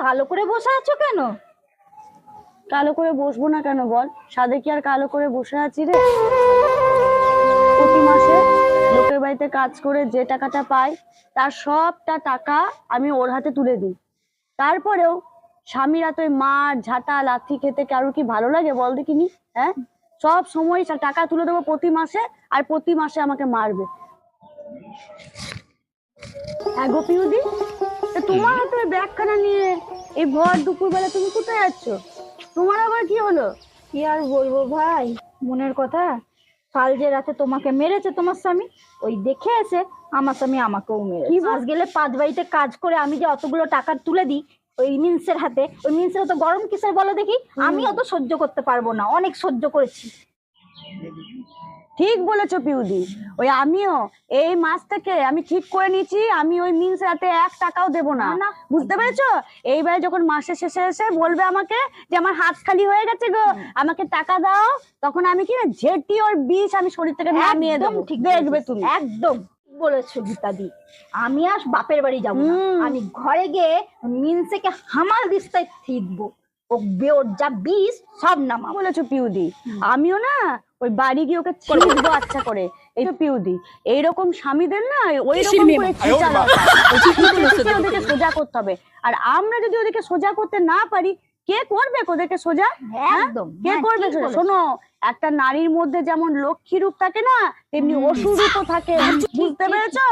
কালো করে বসে আছো কেন? কালো করে বসবো না কেন বল? সাদে কি আর কালো করে বসে আছি রে? প্রতি মাসে লোকের বাড়িতে কাজ করে যে টাকাটা পাই তার সবটা টাকা আমি ওর হাতে তুলে দিই। তারপরেও স্বামীরা তো মার ঝাঁটা লাথি খেতে কারোর কি ভালো লাগে বল দেখিনি? হ্যাঁ, সব সময় টাকা তুলে দেবো প্রতি মাসে, আর প্রতি মাসে আমাকে মারবে। হ্যাঁ গো পিউদি, তোমার হাতে ব্যাগখানা নিয়ে এই ভর দুপুর বেলা তুমি কোথায় যাচ্ছ? তোমার আবার কি হলো? কি আর বলবো ভাই, মনের কথা। কাল যে রাতে তোমাকে মেরেছে তোমার স্বামী, ওই দেখে এসে আমার স্বামী আমাকেও মেরেছে। আজ গেলে 5 বাড়িতে কাজ করে আমি যে অতগুলো টাকা তুলে দিই ওই মিন্সের হাতে, ওই মিন্সের তো গরম কিসের বলো দেখি? আমি অত সহ্য করতে পারবো না, অনেক সহ্য করেছি। ঠিক বলেছো পিউদি, ওই আমিও এই মাস থেকে আমি ঠিক করে নিয়েছি আমি ওই মিন্সের হাতে 1 টাকাও দেবো না। বুঝতে পেরেছো? এইবারে যখন মাসের শেষে এসে বলবে আমাকে যে আমার হাত খালি হয়ে গেছে গো, আমাকে টাকা দাও, তখন আমি কি না ঝেঁটি ওর বিষ আমি শরীর থেকে নামিয়ে দেবো। ঠিক দেখবে তুমি। একদম বলেছো গীতাদি, আমি আর বাপের বাড়ি যাবো না, আমি ঘরে গিয়ে মিন্সেকে হামাল দিস্তায় থিতবো, ও বেওর যা বিষ সব নামা। বলেছো পিউদি, আমিও না ওই বাড়ি গিয়ে ওকে ছিঁড়বো আচ্ছা করে। এই তো পিউদি, এইরকম স্বামীদের না ওই রকম করে ওদেরকে সোজা করতে হবে। আর আমরা যদি ওদেরকে সোজা করতে না পারি, কে করবে ওদেরকে সোজা? একদম কে করবে সোজা? শোনো, একটা নারীর মধ্যে যেমন লক্ষ্মী রূপ থাকে না, তেমনি অসুর রূপও থাকে। বুঝতে পেরেছো?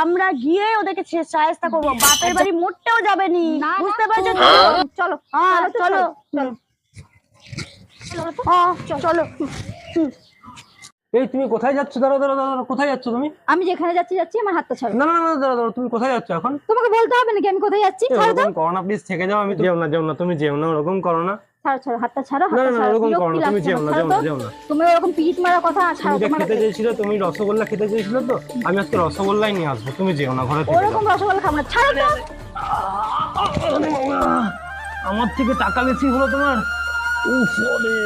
আমরা গিয়ে ওদেরকে শায়েস্তা করবো, বাপের বাড়ি মোটেও যাবে নি। বুঝতে পেরেছো? চলো হ্যাঁ চলো চলো। এই তুমি কোথায় যাচ্ছ? দাঁড়াও দাঁড়াও দাঁড়াও, কোথায় যাচ্ছ তুমি? আমি যেখানে যাচ্ছি যাচ্ছি, আমার হাতটা ছাড়ো। না না না দাঁড়াও দাঁড়াও, তুমি কোথায় যাচ্ছ এখন? তোমাকে বলতে হবে নাকি আমি কোথায় যাচ্ছি? ছাড়ো দাও। এরকম করো না প্লিজ, থেকে যাও। আমি যেও না যেও না, তুমি যেও না, ওরকম করো না। ছাড়ো ছাড়ো, হাতটা ছাড়ো, না হাতটা না ছাড়ো। ওরকম করো না, তুমি যেও না যেও না যেও না। তুমি ওরকম পিট মারা কথা ছাড়ো। তুমি তোমার খেতে চেয়েছিলে, তুমি রসগোল্লা খেতে চেয়েছিলে, তো আমি আজকে রসগোল্লাই নিয়ে আসবো। তুমি যেও না, ঘরে থেকে যাও। ওরকম রসগোল্লা খাবো না, ছাড়ো তো। আমার থেকে টাকা বেশি হলো তোমার। উফ ওরে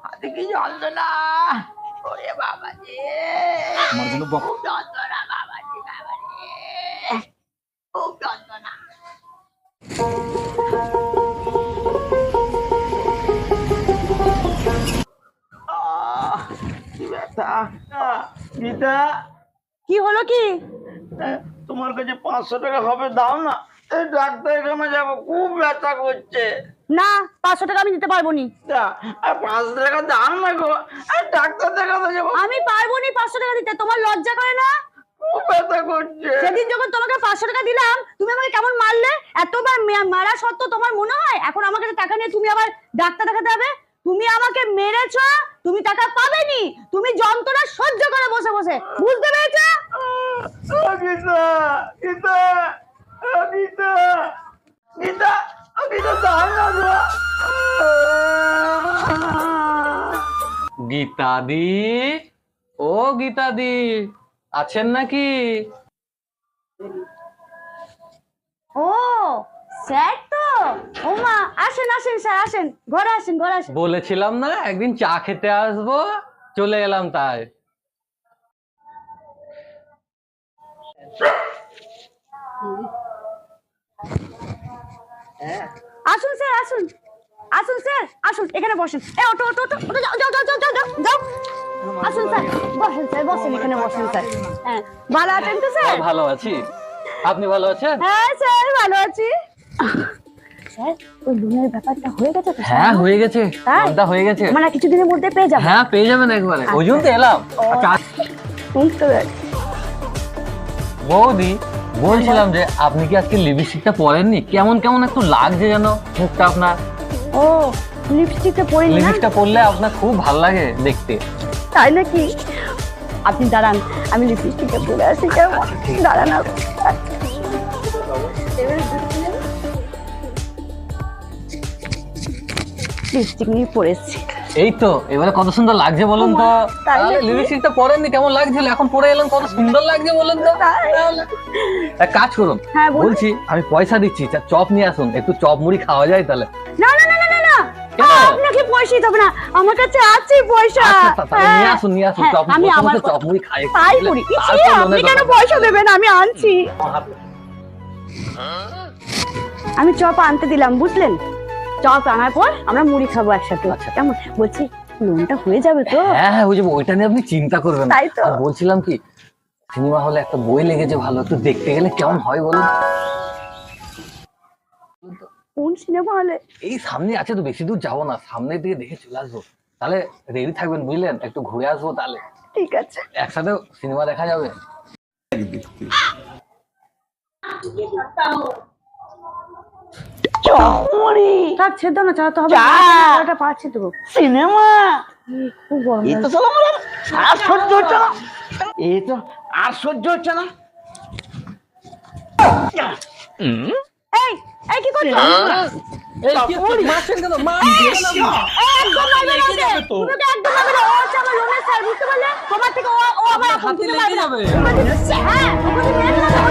হাতে কি যন্ত্রণা! ওরে বাবা রে, আমার জন্য খুব যন্ত্রণা বাবাজি, বাবাজি খুব যন্ত্রণা। কি ব্যথা! গীতা, কি হলো কি? তোমার কাছে 500 টাকা হবে? দাও না, এই ডাক্তারের কাছে যাবো, খুব ব্যথা করছে। না, 500 টাকা আমি দিতে পারবো নি। আর 500 টাকা দাও না গো, আর ডাক্তার দেখাতে যাবো। আমি পারবো নি 500 টাকা দিতে। তোমার লজ্জা করে না? খুব ব্যথা করছে। সেদিন যখন তোমাকে 500 টাকা দিলাম, তুমি আমাকে কেমন মারলে? এতবার মারা সত্ত্বেও তোমার মনে হয় এখন আমার কাছে টাকা নিয়ে তুমি আবার ডাক্তার দেখাতে হবে? তুমি আমাকে মেরেছো, তুমি টাকা পাবেনি, তুমি যন্ত্রণা সহ্য করে বসে বসে। বুঝতে পেরেছো? গীতা, গীতা, গীতা, গীতা, গীতা, দাও না গো। গীতাদি, ও গীতাদি, আছেন নাকি? ও স্যার তো, ও মা, আসেন আসেন স্যার, আসেন ঘরে, আসেন ঘরে আসেন। বলেছিলাম না একদিন চা খেতে আসবো, চলে এলাম তাই। আসুন স্যার, আসুন আসুন স্যার, আসুন এখানে বসেন। এ ওটো ওটো ওটো ওটো, যাও যাও যাও যাও যাও যাও। আসুন স্যার, বসেন স্যার, বসেন এখানে বসেন স্যার। হ্যাঁ, ভালো আছেন তো স্যার? ভালো আছি, আপনি ভালো আছেন? হ্যাঁ স্যার, ভালো আছি। স্যার, ওই লোনের ব্যাপারটা হয়ে গেছে তো? হ্যাঁ হয়ে গেছে, তাই? লোনটা হয়ে গেছে। মানে কিছুদিনের মধ্যে পেয়ে যাবেন? হ্যাঁ পেয়ে যাবেন একবারে, ওই জন্য তো এলাম। আচ্ছা, বুঝতে পেরেছি। বৌদি বলছিলাম যে আপনি কি আজকে লিপস্টিকটা পরেননি? কেমন কেমন একটু লাগছে যেন মুখটা আপনার। ও, লিপস্টিকটা পরিনি না? লিপস্টিকটা পরলে আপনার খুব ভালো লাগে দেখতে। তাই নাকি? আপনি দাঁড়ান, আমি লিপস্টিকটা পরে আসি। কেমন দাঁড়ান, লিপস্টিক নিয়ে পরেছি। এই তো এবারে কত সুন্দর লাগছে বলুন তো। তাই নাকি? লিপস্টিকটা পরেননি, কেমন লাগছিল, এখন পরে এলেন, কত সুন্দর লাগছে বলুন তো। এক কাজ করুন, হ্যাঁ, বলুন। বলছি আমি পয়সা দিচ্ছি, চপ নিয়ে আসুন, একটু চপ মুড়ি খাওয়া যায় তাহলে। না না না না না না, কেন? আপনাকে পয়সাই হবে না, আমার কাছে আছে পয়সা। আচ্ছা, তাহলে নিয়ে আসুন, নিয়ে আসুন। হ্যাঁ, চপ আমি প্রথমে আমার তো চপ মুড়ি খাই, তাই করি। ইছি, আপনি কেন পয়সা দেবেন, আমি আনছি। আমি চপ আনতে দিলাম, বুঝলেন? চপ আনার পর আমরা মুড়ি খাবো একসাথে। আচ্ছা। কেমন? বলছি লোনটা হয়ে যাবে তো? হ্যাঁ হ্যাঁ, হয়ে যাবে, ওইটা নিয়ে আপনি চিন্তা করবেন না। তাই তো। আর বলছিলাম কি, সিনেমা হলে একটা বই লেগেছে ভালো, একটু দেখতে গেলে কেমন হয় বলুন? কোন সিনেমা হলে? এই সামনে আছে তো, বেশি দূর যাবো না, সামনের দিকে দেখে চলে আসবো। তাহলে রেডি থাকবেন, বুঝলেন? একটু ঘুরে আসবো, তাহলে ঠিক আছে। একসাথে সিনেমা দেখা যাবে। চমড়ি থাক, ছেদ না, চালাতে হবে। চা। এটা পাচ্ছি তো। সিনেমা খুব গরম এই তো চলো আমার আর সহ্য হচ্ছে না, এই তো আর সহ্য হচ্ছে না। এই, এই কি করছো? এই কি মারছেন কেন? একদম মারবে না ওকে। তুমি তো একদম মারবে না। ও হচ্ছে আমার লোনের স্যার, বুঝতে পারলে? তোমার থেকে ও আমার আপন, হাতে তুমি লেগে মারবে না। যাবে। তোমার দিকে- হ্যাঁ, ওকে তুমি মেরে ফেলো।